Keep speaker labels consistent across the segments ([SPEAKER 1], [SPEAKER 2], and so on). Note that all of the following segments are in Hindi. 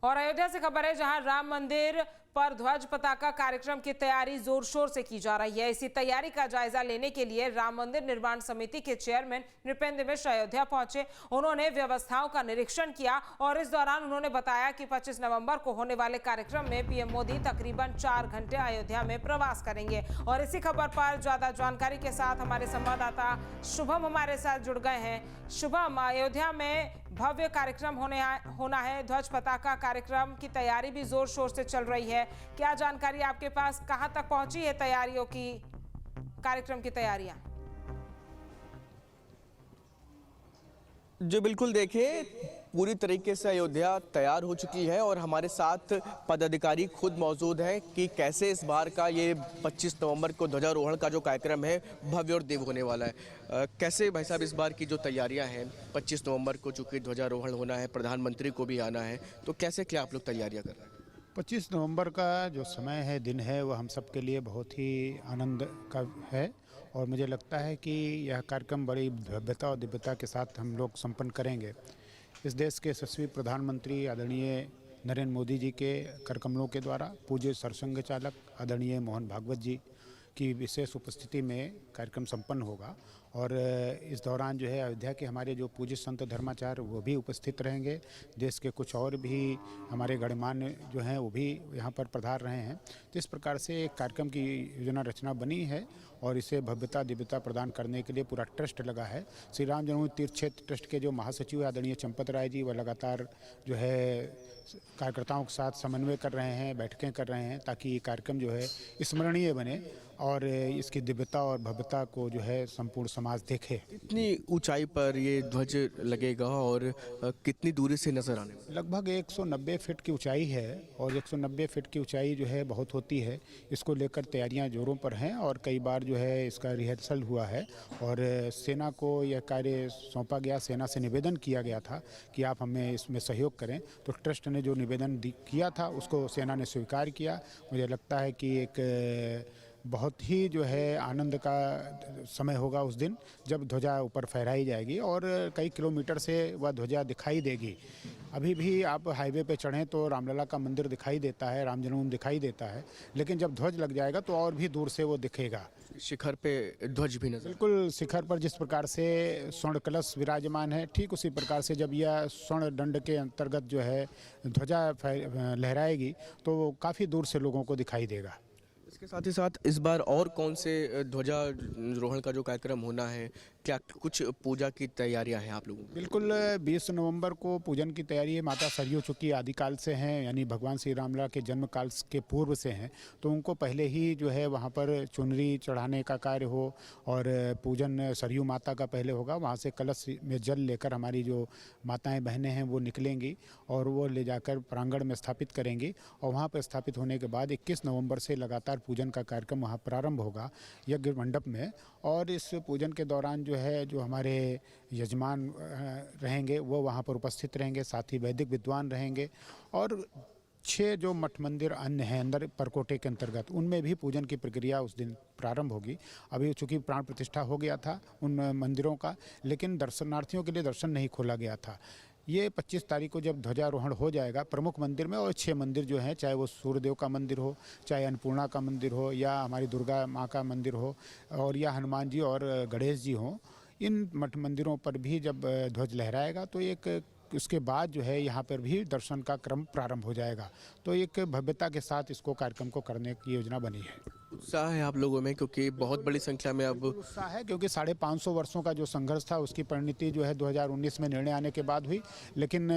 [SPEAKER 1] और अयोध्या से खबर है जहां राम मंदिर पर ध्वज पताका कार्यक्रम की तैयारी जोर शोर से की जा रही है। इसी तैयारी का जायजा लेने के लिए राम मंदिर निर्माण समिति के चेयरमैन नृपेंद्र मिश्र अयोध्या पहुंचे। उन्होंने व्यवस्थाओं का निरीक्षण किया और इस दौरान उन्होंने बताया कि 25 नवंबर को होने वाले कार्यक्रम में पीएम मोदी तकरीबन 4 घंटे अयोध्या में प्रवास करेंगे। और इसी खबर पर ज्यादा जानकारी के साथ हमारे संवाददाता शुभम हमारे साथ जुड़ गए हैं। शुभम, अयोध्या में भव्य कार्यक्रम होना है, ध्वज पताका कार्यक्रम की तैयारी भी जोर शोर से चल रही है। क्या जानकारी आपके पास, कहां तक पहुंची है तैयारियों की, कार्यक्रम की तैयारियां?
[SPEAKER 2] जो बिल्कुल देखिए, पूरी तरीके से अयोध्या तैयार हो चुकी है और हमारे साथ पदाधिकारी खुद मौजूद हैं कि कैसे इस बार का ये 25 नवंबर को ध्वजारोहण का जो कार्यक्रम है भव्य और दिव्य होने वाला है। कैसे भाई साहब इस बार की जो तैयारियां हैं, 25 नवंबर को चूँकि ध्वजारोहण होना है, प्रधानमंत्री को भी आना है, तो कैसे क्या आप लोग तैयारियाँ कर रहे हैं?
[SPEAKER 3] 25 नवंबर का जो समय है, दिन है, वो हम सब के लिए बहुत ही आनंद का है और मुझे लगता है कि यह कार्यक्रम बड़ी भव्यता और दिव्यता के साथ हम लोग संपन्न करेंगे। इस देश के यशस्वी प्रधानमंत्री आदरणीय नरेंद्र मोदी जी के करकमलों के द्वारा पूज्य सरसंघ चालक आदरणीय मोहन भागवत जी की विशेष उपस्थिति में कार्यक्रम संपन्न होगा। और इस दौरान जो है अयोध्या के हमारे जो पूज्य संत धर्माचार्य वो भी उपस्थित रहेंगे। देश के कुछ और भी हमारे गणमान्य जो हैं वो भी यहाँ पर पधार रहे हैं। तो इस प्रकार से एक कार्यक्रम की योजना रचना बनी है और इसे भव्यता दिव्यता प्रदान करने के लिए पूरा ट्रस्ट लगा है। श्री राम जन्मभूमि तीर्थ क्षेत्र ट्रस्ट के जो महासचिव आदरणीय चंपत राय जी, वह लगातार जो है कार्यकर्ताओं के साथ समन्वय कर रहे हैं, बैठकें कर रहे हैं, ताकि ये कार्यक्रम जो है स्मरणीय बने और इसकी दिव्यता और भव्यता को जो है संपूर्ण समाज देखे।
[SPEAKER 2] कितनी ऊंचाई पर ये ध्वज लगेगा और कितनी दूरी से नजर आने वाला?
[SPEAKER 3] लगभग 190 फीट की ऊंचाई है और 190 फीट की ऊंचाई जो है बहुत होती है। इसको लेकर तैयारियां जोरों पर हैं और कई बार जो है इसका रिहर्सल हुआ है और सेना को यह कार्य सौंपा गया। सेना से निवेदन किया गया था कि आप हमें इसमें सहयोग करें, तो ट्रस्ट ने जो निवेदन किया था उसको सेना ने स्वीकार किया। मुझे लगता है कि एक बहुत ही जो है आनंद का समय होगा उस दिन, जब ध्वजा ऊपर फहराई जाएगी और कई किलोमीटर से वह ध्वजा दिखाई देगी। अभी भी आप हाईवे पे चढ़ें तो रामलला का मंदिर दिखाई देता है, राम जन्मभूमि दिखाई देता है, लेकिन जब ध्वज लग जाएगा तो और भी दूर से वो दिखेगा।
[SPEAKER 2] शिखर पे ध्वज भी नजर?
[SPEAKER 3] बिल्कुल, शिखर पर जिस प्रकार से स्वर्ण कलश विराजमान है, ठीक उसी प्रकार से जब यह स्वर्ण दंड के अंतर्गत जो है ध्वजा लहराएगी तो काफ़ी दूर से लोगों को दिखाई देगा।
[SPEAKER 2] इसके साथ ही साथ इस बार और कौन से ध्वजारोहण का जो कार्यक्रम होना है, क्या कुछ पूजा की तैयारियां हैं आप लोगों की?
[SPEAKER 3] बिल्कुल, 20 नवंबर को पूजन की तैयारी है। माता सरयू चूँकि आदिकाल से हैं, यानी भगवान श्री रामलला के जन्म काल के पूर्व से हैं, तो उनको पहले ही जो है वहाँ पर चुनरी चढ़ाने का कार्य हो और पूजन सरयू माता का पहले होगा। वहाँ से कलश में जल लेकर हमारी जो माताएं बहनें हैं वो निकलेंगी और वो ले जाकर प्रांगण में स्थापित करेंगी और वहाँ पर स्थापित होने के बाद 21 नवंबर से लगातार पूजन का कार्यक्रम वहाँ प्रारंभ होगा यज्ञ मंडप में। और इस पूजन के दौरान जो है जो हमारे यजमान रहेंगे वो वहाँ पर उपस्थित रहेंगे, साथ ही वैदिक विद्वान रहेंगे और 6 जो मठ मंदिर अन्य हैं अंदर परकोटे के अंतर्गत, उनमें भी पूजन की प्रक्रिया उस दिन प्रारंभ होगी। अभी चूँकि प्राण प्रतिष्ठा हो गया था उन मंदिरों का, लेकिन दर्शनार्थियों के लिए दर्शन नहीं खोला गया था। ये 25 तारीख को जब ध्वजारोहण हो जाएगा प्रमुख मंदिर में, और 6 मंदिर जो हैं, चाहे वो सूर्यदेव का मंदिर हो, चाहे अन्नपूर्णा का मंदिर हो, या हमारी दुर्गा माँ का मंदिर हो, और या हनुमान जी और गणेश जी हों, इन मठ मंदिरों पर भी जब ध्वज लहराएगा तो एक उसके बाद जो है यहाँ पर भी दर्शन का क्रम प्रारंभ हो जाएगा। तो एक भव्यता के साथ इसको कार्यक्रम को करने की योजना बनी है।
[SPEAKER 2] उत्साह है आप लोगों में, क्योंकि बहुत बड़ी संख्या में अब
[SPEAKER 3] उत्साह है, क्योंकि 550 वर्षों का जो संघर्ष था उसकी परिणति जो है 2019 में निर्णय आने के बाद हुई, लेकिन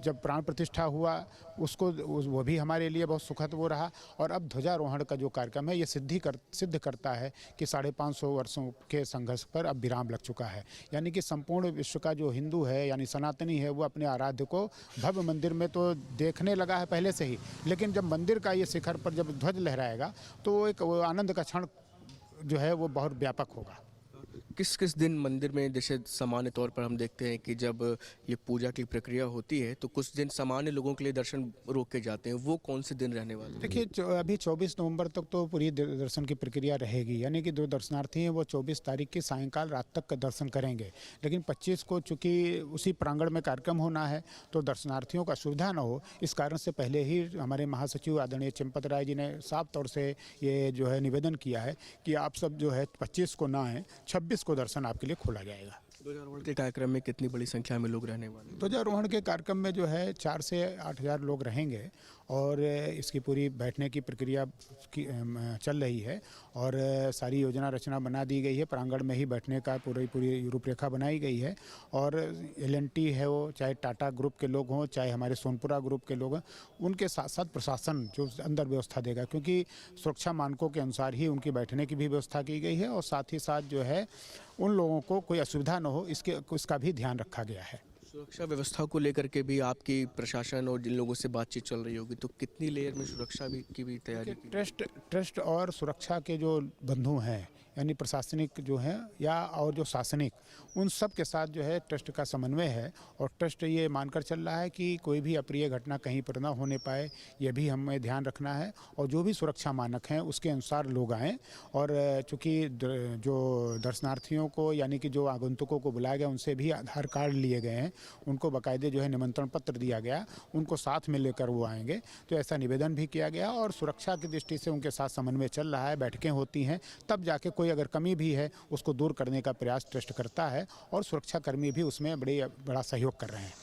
[SPEAKER 3] जब प्राण प्रतिष्ठा हुआ उसको वो भी हमारे लिए बहुत सुखद वो रहा। और अब ध्वजारोहण का जो कार्यक्रम है ये सिद्ध करता है कि 550 वर्षों के संघर्ष पर अब विराम लग चुका है। यानी कि संपूर्ण विश्व का जो हिंदू है यानी सनातनी है वो अपने आराध्य को भव्य मंदिर में तो देखने लगा है पहले से ही, लेकिन जब मंदिर का ये शिखर पर जब ध्वज लहराएगा तो वो एक आनंद का क्षण जो है वो बहुत व्यापक होगा।
[SPEAKER 2] किस किस दिन मंदिर में, जैसे सामान्य तौर पर हम देखते हैं कि जब ये पूजा की प्रक्रिया होती है तो कुछ दिन सामान्य लोगों के लिए दर्शन रोके जाते हैं, वो कौन से दिन रहने वाले हैं?
[SPEAKER 3] देखिए अभी 24 नवंबर तक तो पूरी दर्शन की प्रक्रिया रहेगी, यानी कि जो दर्शनार्थी हैं वो 24 तारीख की सायंकाल रात तक का दर्शन करेंगे। लेकिन 25 को चूंकि उसी प्रांगण में कार्यक्रम होना है तो दर्शनार्थियों का सुविधा न हो, इस कारण से पहले ही हमारे महासचिव आदरणीय चंपत राय जी ने साफ तौर से ये जो है निवेदन किया है कि आप सब जो है 25 को ना आए, 26 को दर्शन आपके लिए खोला जाएगा।
[SPEAKER 2] ध्वजारोहण के कार्यक्रम में कितनी बड़ी संख्या में लोग रहने वाले हैं?
[SPEAKER 3] ध्वजारोहण के कार्यक्रम में जो है 4 से 8 हज़ार लोग रहेंगे और इसकी पूरी बैठने की प्रक्रिया चल रही है और सारी योजना रचना बना दी गई है। प्रांगण में ही बैठने का पूरी रूपरेखा बनाई गई है और L&T है वो, चाहे टाटा ग्रुप के लोग हों, चाहे हमारे सोनपुरा ग्रुप के लोग हैं, उनके साथ साथ प्रशासन जो अंदर व्यवस्था देगा, क्योंकि सुरक्षा मानकों के अनुसार ही उनकी बैठने की भी व्यवस्था की गई है और साथ ही साथ जो है उन लोगों को कोई असुविधा न हो इसका भी ध्यान रखा गया है।
[SPEAKER 2] सुरक्षा व्यवस्था को लेकर के भी आपकी प्रशासन और जिन लोगों से बातचीत चल रही होगी, तो कितनी लेयर में सुरक्षा की भी तैयारी की?
[SPEAKER 3] ट्रस्ट और सुरक्षा के जो बंधु हैं, यानी प्रशासनिक जो हैं या और जो शासनिक, उन सब के साथ जो है ट्रस्ट का समन्वय है और ट्रस्ट ये मानकर चल रहा है कि कोई भी अप्रिय घटना कहीं पर ना होने पाए, ये भी हमें ध्यान रखना है और जो भी सुरक्षा मानक हैं उसके अनुसार लोग आएँ। और चूँकि जो दर्शनार्थियों को यानी कि जो आगंतुकों को बुलाया गया उनसे भी आधार कार्ड लिए गए हैं, उनको बाकायदे जो है निमंत्रण पत्र दिया गया, उनको साथ में लेकर वो आएंगे, तो ऐसा निवेदन भी किया गया और सुरक्षा की दृष्टि से उनके साथ समन्वय चल रहा है। बैठकें होती हैं, तब जाके कोई अगर कमी भी है उसको दूर करने का प्रयास ट्रस्ट करता है और सुरक्षाकर्मी भी उसमें बड़ा सहयोग कर रहे हैं।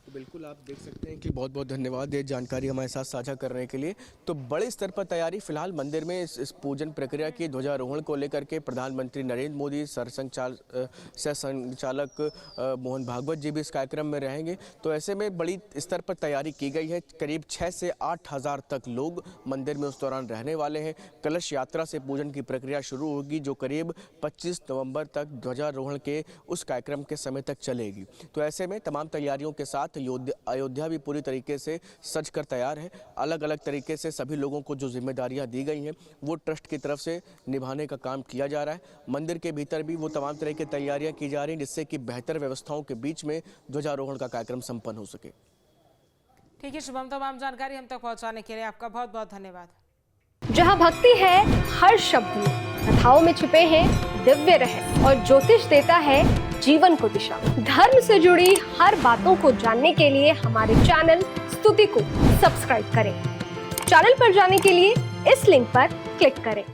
[SPEAKER 2] तो बिल्कुल आप देख सकते हैं कि बहुत बहुत धन्यवाद ये जानकारी हमारे साथ साझा करने के लिए। तो बड़े स्तर पर तैयारी फिलहाल मंदिर में इस पूजन प्रक्रिया की ध्वजारोहण को लेकर के प्रधानमंत्री नरेंद्र मोदी, संचालक मोहन भागवत जी भी इस कार्यक्रम में रहेंगे। तो ऐसे में बड़ी स्तर पर तैयारी की गई है। करीब 6 से 8 हज़ार तक लोग मंदिर में उस दौरान रहने वाले हैं। कलश यात्रा से पूजन की प्रक्रिया शुरू होगी जो करीब 25 नवंबर तक ध्वजारोहण के उस कार्यक्रम के समय तक चलेगी। तो ऐसे में तमाम तैयारियों के साथ अयोध्या भी पूरी तरीके से सज कर तैयार है। अलग अलग तरीके से सभी लोगों को जो जिम्मेदारियां दी गई हैं वो ट्रस्ट की तरफ से निभाने का काम किया जा रहा है। मंदिर के भीतर भी वो तमाम तरह की तैयारियां की जा रही हैं जिससे कि बेहतर व्यवस्थाओं के बीच में ध्वजारोहण का कार्यक्रम संपन्न हो सके।
[SPEAKER 1] ठीक है शुभम, तमाम जानकारी हम तक पहुंचाने के लिए आपका बहुत बहुत धन्यवाद।
[SPEAKER 4] जहाँ भक्ति है हर शब्द में, कथाओं में छुपे हैं दिव्य रहस्य और ज्योतिष देता है जीवन को दिशा। धर्म से जुड़ी हर बातों को जानने के लिए हमारे चैनल स्तुति को सब्सक्राइब करें। चैनल पर जाने के लिए इस लिंक पर क्लिक करें।